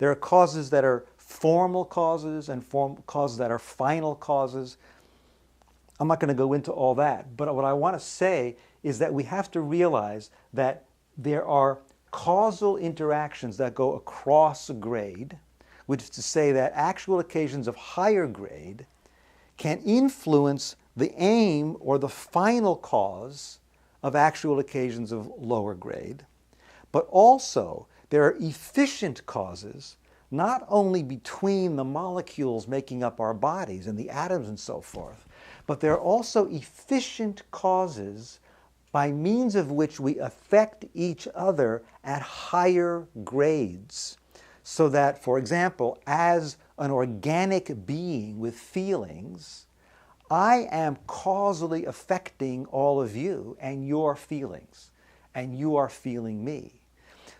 There are causes that are formal causes and causes that are final causes. I'm not going to go into all that, but what I want to say is that we have to realize that there are causal interactions that go across a grade, which is to say that actual occasions of higher grade can influence the aim or the final cause of actual occasions of lower grade. But also, there are efficient causes, not only between the molecules making up our bodies and the atoms and so forth, but there are also efficient causes by means of which we affect each other at higher grades. So that, for example, as an organic being with feelings, I am causally affecting all of you and your feelings, and you are feeling me.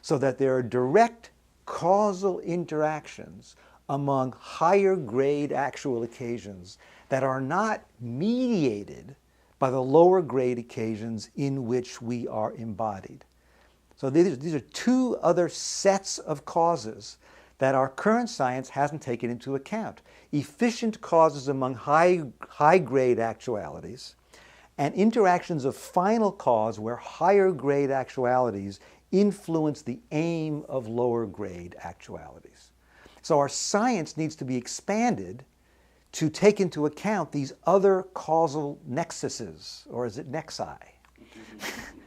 So that there are direct causal interactions among higher grade actual occasions that are not mediated by the lower grade occasions in which we are embodied. So these are two other sets of causes that our current science hasn't taken into account. Efficient causes among high grade actualities and interactions of final cause where higher grade actualities influence the aim of lower grade actualities. So our science needs to be expanded to take into account these other causal nexuses, or is it nexi?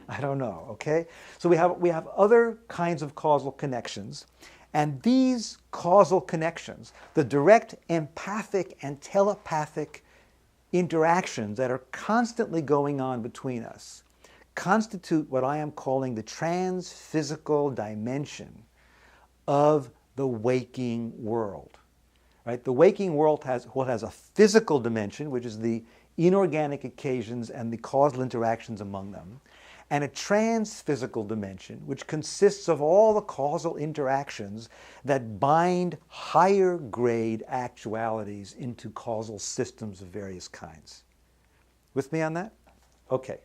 I don't know, okay? So we have other kinds of causal connections, and these causal connections, the direct empathic and telepathic interactions that are constantly going on between us, constitute what I am calling the transphysical dimension of the waking world. Right? The waking world has a physical dimension, which is the inorganic occasions and the causal interactions among them, and a transphysical dimension, which consists of all the causal interactions that bind higher grade actualities into causal systems of various kinds. With me on that? Okay.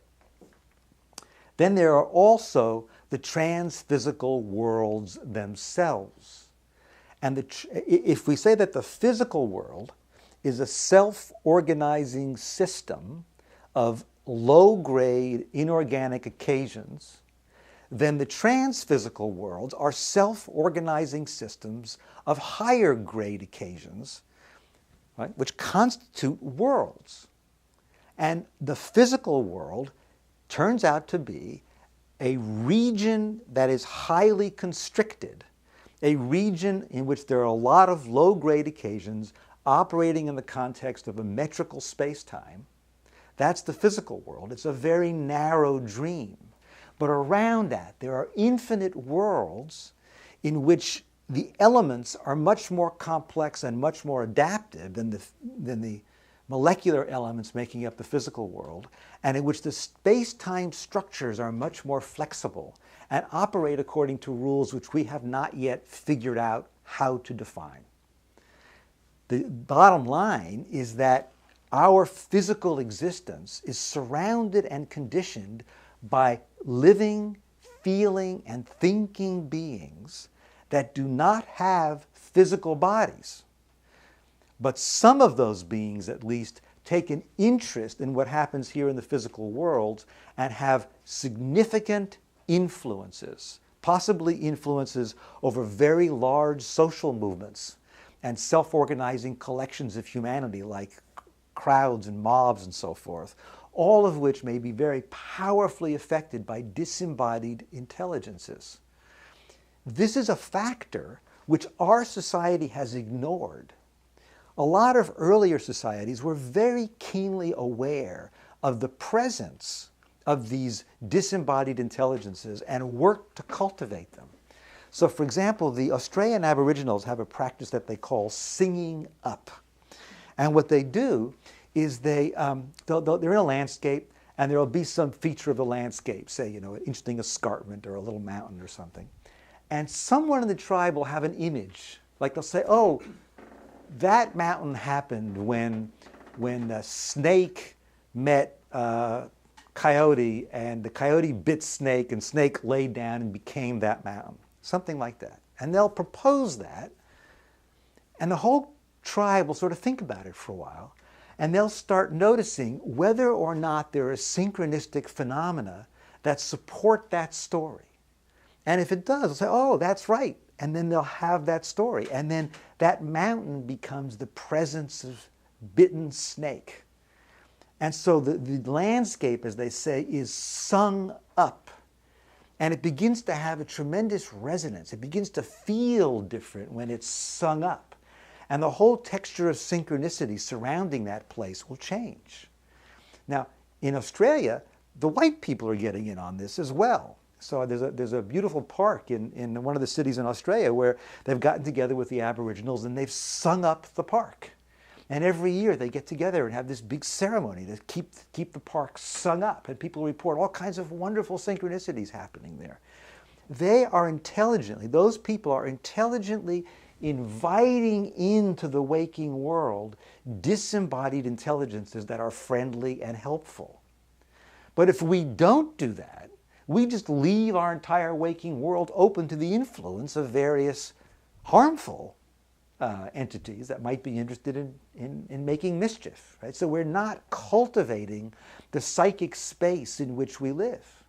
Then there are also the transphysical worlds themselves. And if we say that the physical world is a self-organizing system of low-grade inorganic occasions, then the transphysical worlds are self-organizing systems of higher-grade occasions, right, which constitute worlds. And the physical world turns out to be a region that is highly constricted, a region in which there are a lot of low-grade occasions operating in the context of a metrical space-time. That's the physical world. It's a very narrow dream. But around that, there are infinite worlds in which the elements are much more complex and much more adaptive than the molecular elements making up the physical world, and in which the space-time structures are much more flexible and operate according to rules which we have not yet figured out how to define. The bottom line is that our physical existence is surrounded and conditioned by living, feeling, and thinking beings that do not have physical bodies. But some of those beings, at least, take an interest in what happens here in the physical world and have significant influences, possibly influences over very large social movements and self-organizing collections of humanity like crowds and mobs and so forth, all of which may be very powerfully affected by disembodied intelligences. This is a factor which our society has ignored. A lot of earlier societies were very keenly aware of the presence of these disembodied intelligences and worked to cultivate them. So, for example, the Australian Aboriginals have a practice that they call singing up. And what they do is they're in a landscape, and there will be some feature of the landscape, say, an interesting escarpment or a little mountain or something. And someone in the tribe will have an image. Like they'll say, oh, that mountain happened when a snake met coyote, and the coyote bit snake, and snake laid down and became that mountain. Something like that. And they'll propose that And the whole tribe will sort of think about it for a while, and they'll start noticing whether or not there are synchronistic phenomena that support that story. And if it does, they'll say, oh, that's right. And then they'll have that story. And then that mountain becomes the presence of bitten snake. And so the landscape, as they say, is sung up. And it begins to have a tremendous resonance. It begins to feel different when it's sung up. And the whole texture of synchronicity surrounding that place will change. Now, in Australia, the white people are getting in on this as well. So there's a beautiful park in one of the cities in Australia where they've gotten together with the Aboriginals and they've sung up the park. And every year they get together and have this big ceremony to keep the park sung up. And people report all kinds of wonderful synchronicities happening there. They are intelligently, those people are intelligently inviting into the waking world disembodied intelligences that are friendly and helpful. But if we don't do that, we just leave our entire waking world open to the influence of various harmful entities that might be interested in making mischief. Right? So we're not cultivating the psychic space in which we live.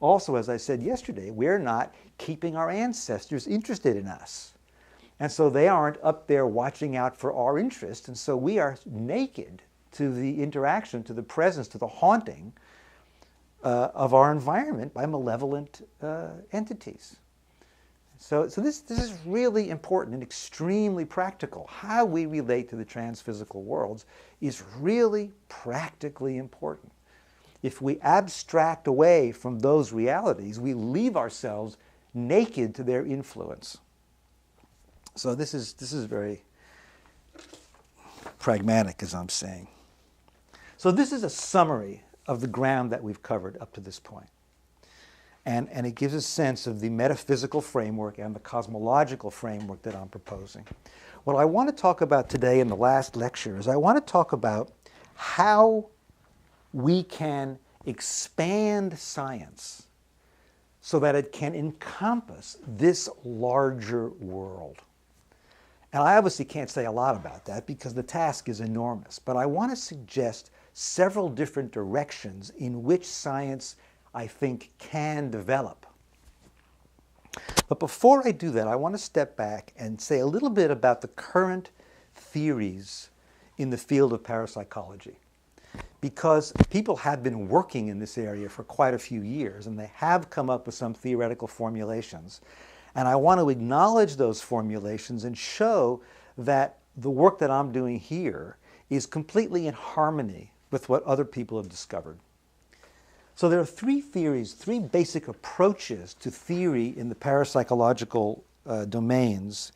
Also, as I said yesterday, we're not keeping our ancestors interested in us. And so they aren't up there watching out for our interests. And so we are naked to the interaction, to the presence, to the haunting of our environment by malevolent entities. So this is really important and extremely practical. How we relate to the transphysical worlds is really practically important. If we abstract away from those realities, we leave ourselves naked to their influence. So this is very pragmatic, as I'm saying. So this is a summary of the ground that we've covered up to this point. And it gives a sense of the metaphysical framework and the cosmological framework that I'm proposing. What I want to talk about today in the last lecture is I want to talk about how we can expand science so that it can encompass this larger world. And I obviously can't say a lot about that because the task is enormous, but I want to suggest several different directions in which science, I think, can develop. But before I do that, I want to step back and say a little bit about the current theories in the field of parapsychology. Because people have been working in this area for quite a few years, and they have come up with some theoretical formulations. And I want to acknowledge those formulations and show that the work that I'm doing here is completely in harmony with what other people have discovered. So there are three theories, three basic approaches to theory in the parapsychological domains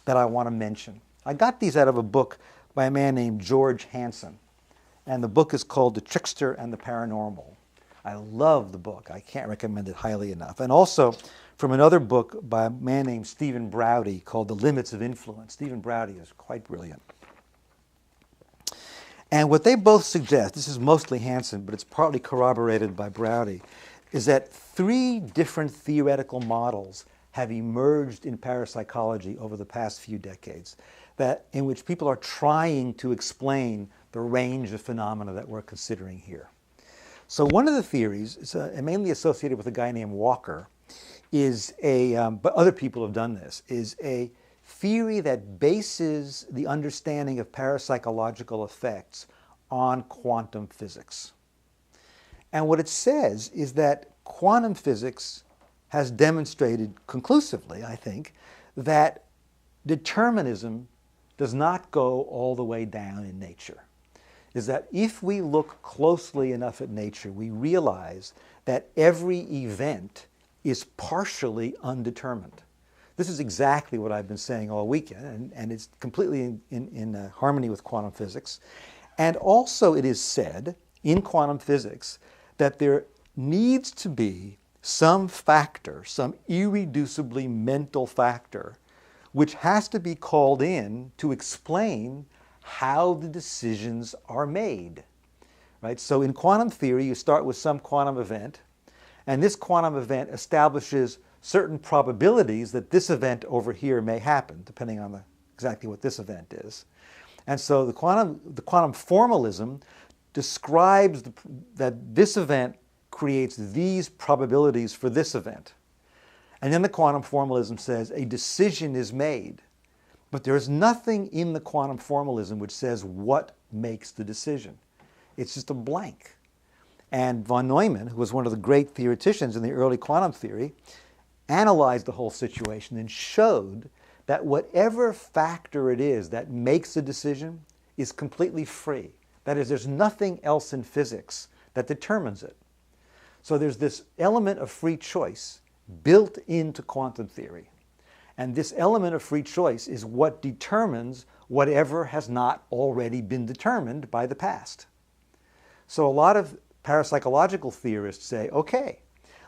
that I want to mention. I got these out of a book by a man named George Hansen, and the book is called The Trickster and the Paranormal. I love the book. I can't recommend it highly enough. And also from another book by a man named Stephen Browdy called The Limits of Influence. Stephen Browdy is quite brilliant. And what they both suggest, this is mostly Hansen, but it's partly corroborated by Browdy, is that three different theoretical models have emerged in parapsychology over the past few decades, in which people are trying to explain the range of phenomena that we're considering here. So one of the theories, mainly associated with a guy named Walker, but other people have done this, is a theory that bases the understanding of parapsychological effects on quantum physics. And what it says is that quantum physics has demonstrated conclusively, I think, that determinism does not go all the way down in nature. Is that if we look closely enough at nature, we realize that every event is partially undetermined. This is exactly what I've been saying all weekend, and it's completely in harmony with quantum physics. And also it is said in quantum physics that there needs to be some factor, some irreducibly mental factor, which has to be called in to explain how the decisions are made. Right? So in quantum theory, you start with some quantum event, and this quantum event establishes certain probabilities that this event over here may happen, depending on the exactly what this event is. And so the quantum formalism describes that this event creates these probabilities for this event. And then the quantum formalism says a decision is made. But there is nothing in the quantum formalism which says what makes the decision. It's just a blank. And von Neumann, who was one of the great theoreticians in the early quantum theory, analyzed the whole situation and showed that whatever factor it is that makes a decision is completely free. That is, there's nothing else in physics that determines it. So there's this element of free choice built into quantum theory. And this element of free choice is what determines whatever has not already been determined by the past. So a lot of parapsychological theorists say, okay,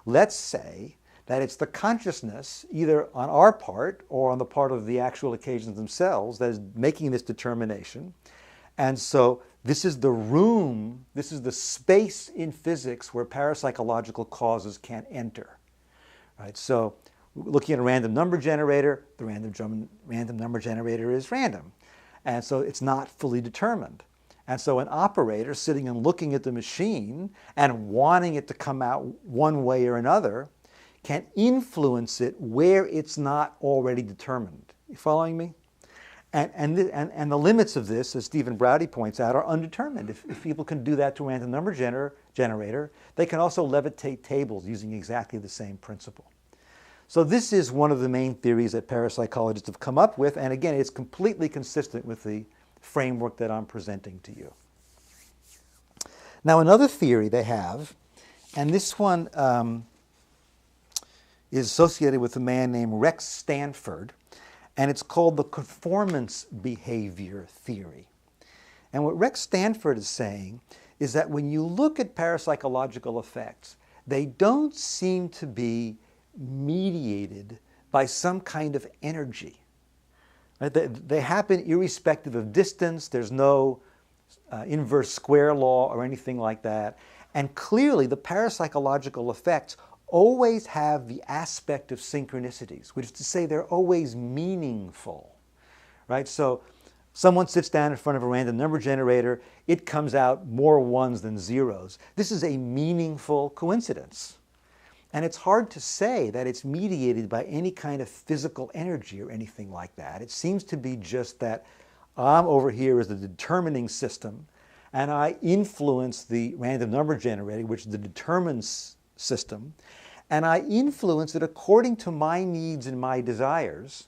let's say that it's the consciousness, either on our part or on the part of the actual occasions themselves, that is making this determination. And so this is the room, this is the space in physics where parapsychological causes can't enter. Right? So looking at a random number generator, the random number generator is random. And so it's not fully determined. And so an operator sitting and looking at the machine and wanting it to come out one way or another can influence it where it's not already determined. You following me? And the limits of this, as Stephen Browdy points out, are undetermined. If people can do that to a random number generator, they can also levitate tables using exactly the same principle. So this is one of the main theories that parapsychologists have come up with, and again, it's completely consistent with the framework that I'm presenting to you. Now, another theory they have, and this one is associated with a man named Rex Stanford, and it's called the conformance behavior theory. And what Rex Stanford is saying is that when you look at parapsychological effects, they don't seem to be mediated by some kind of energy. Right? They happen irrespective of distance. There's no inverse square law or anything like that. And clearly, the parapsychological effects always have the aspect of synchronicities, which is to say they're always meaningful. Right? So someone sits down in front of a random number generator, it comes out more ones than zeros. This is a meaningful coincidence. And it's hard to say that it's mediated by any kind of physical energy or anything like that. It seems to be just that I'm over here as the determining system, and I influence the random number generator, which is the determines system, and I influence it according to my needs and my desires.